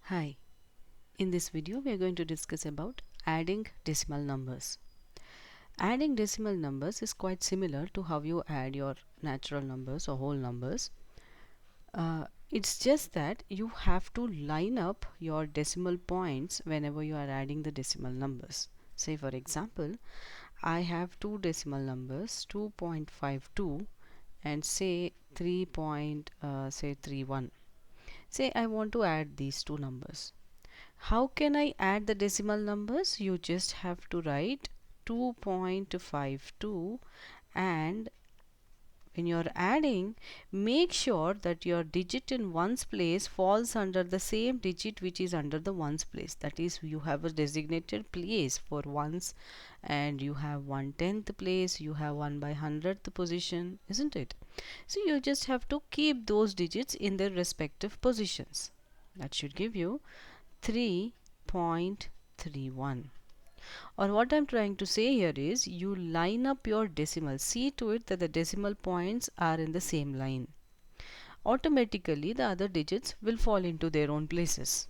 Hi, in this video we are going to discuss about adding decimal numbers. Adding decimal numbers is quite similar to how you add your natural numbers or whole numbers. It's just that you have to line up your decimal points whenever you are adding the decimal numbers. Say for example, I have two decimal numbers 2.52 and say 3.31. Say I want to add these two numbers. How can I add the decimal numbers? You just have to write 2.52, and when you're adding, make sure that your digit in ones place falls under the same digit which is under the ones place. That is, you have a designated place for ones, and you have 1/10th place, you have 1/100th position, isn't it? So you just have to keep those digits in their respective positions. That should give you 3.31. Or what I'm trying to say here is you line up your decimals. See to it that the decimal points are in the same line. Automatically the other digits will fall into their own places.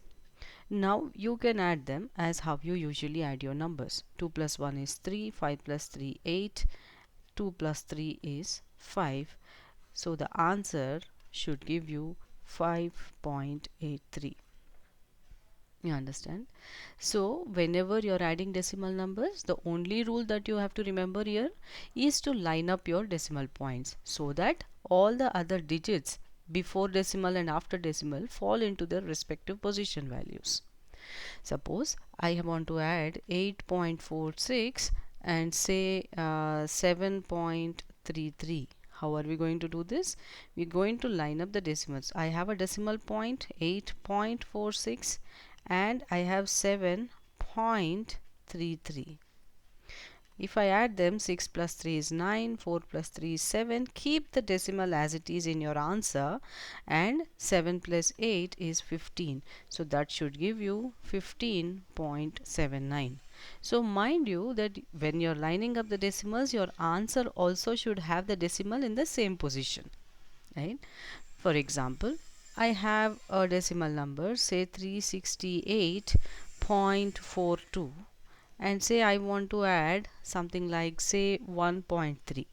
Now you can add them as how you usually add your numbers. 2 plus 1 is 3, 5 plus 3 8, 2 plus 3 is 5. So the answer should give you 5.83. You understand? So whenever you're adding decimal numbers, the only rule that you have to remember here is to line up your decimal points so that all the other digits before decimal and after decimal fall into their respective position values. Suppose I want to add 8.46 and say 7.33. How are we going to do this? We're going to line up the decimals. I have a decimal point 8.46 and I have 7.33. If I add them, 6 plus 3 is 9, 4 plus 3 is 7. Keep the decimal as it is in your answer, and 7 plus 8 is 15. So that should give you 15.79. So mind you that when you're lining up the decimals, your answer also should have the decimal in the same position, right? For example, I have a decimal number, say 368.42, and say I want to add something like say 1.3.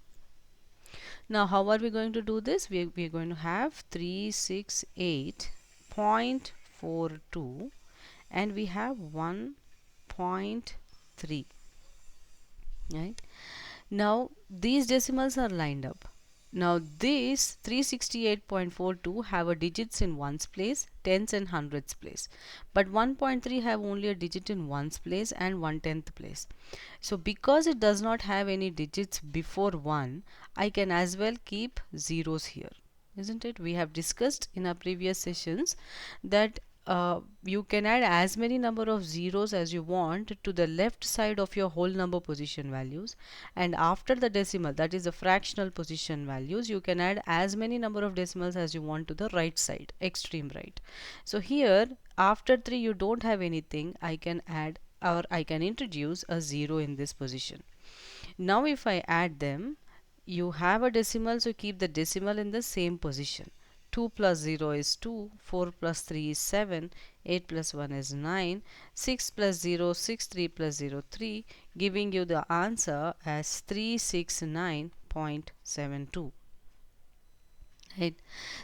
Now how are we going to do this? We're going to have 368.42 and we have 1.3, right? Now these decimals are lined up. Now these 368.42 have a digits in ones place, tens and hundreds place, but 1.3 have only a digit in ones place and 1/10th place. So because it does not have any digits before 1, I can as well keep zeros here, isn't it? We have discussed in our previous sessions that you can add as many number of zeros as you want to the left side of your whole number position values, and after the decimal, that is the fractional position values, you can add as many number of decimals as you want to the right side, extreme right. So here after 3 you don't have anything, I can add or I can introduce a 0 in this position. Now if I add them, you have a decimal, so keep the decimal in the same position. 2 plus 0 is 2, 4 plus 3 is 7, 8 plus 1 is 9, 6 plus 0, 6, 3 plus 0, 3, giving you the answer as 369.72. Right?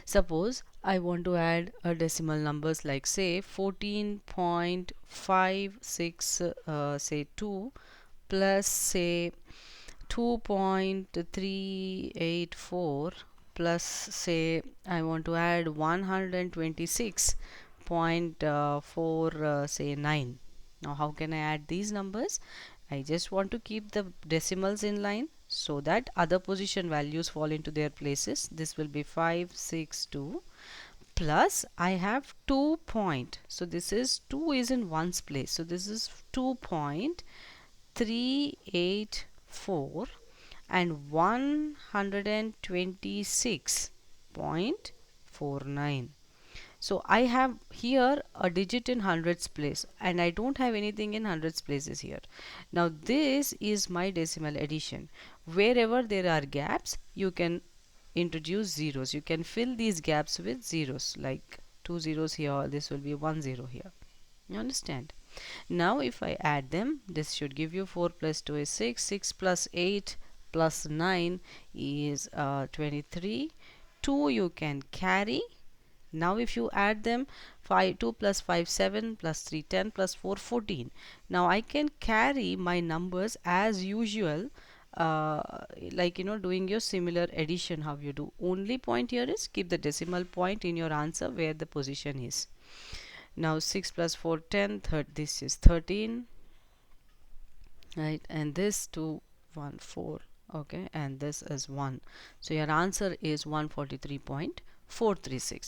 Suppose I want to add a decimal numbers like say 14.56 say 2 plus say 2.384 plus say I want to add 126.4 say 9. Now how can I add these numbers? I just want to keep the decimals in line so that other position values fall into their places. This will be 562 plus I have 2 point. So this is 2 is in ones place. So this is 2.384 and 126.49. So I have here a digit in hundreds place and I don't have anything in hundreds places here. Now this is my decimal addition. Wherever there are gaps, you can introduce zeros. You can fill these gaps with zeros like 2 zeros here, this will be 1 0 here. You understand? Now if I add them, this should give you 4 plus 2 is 6, 6 plus 8 plus 9 is 23. 2 you can carry. Now if you add them, 2 plus 5 7 plus 3 10 plus 4 14. Now I can carry my numbers as usual, like doing your similar addition how you do. Only point here is keep the decimal point in your answer where the position is. Now 6 plus 4 10, this is 13, right, and this 2 1 4, okay, and this is 1. So your answer is 143.436.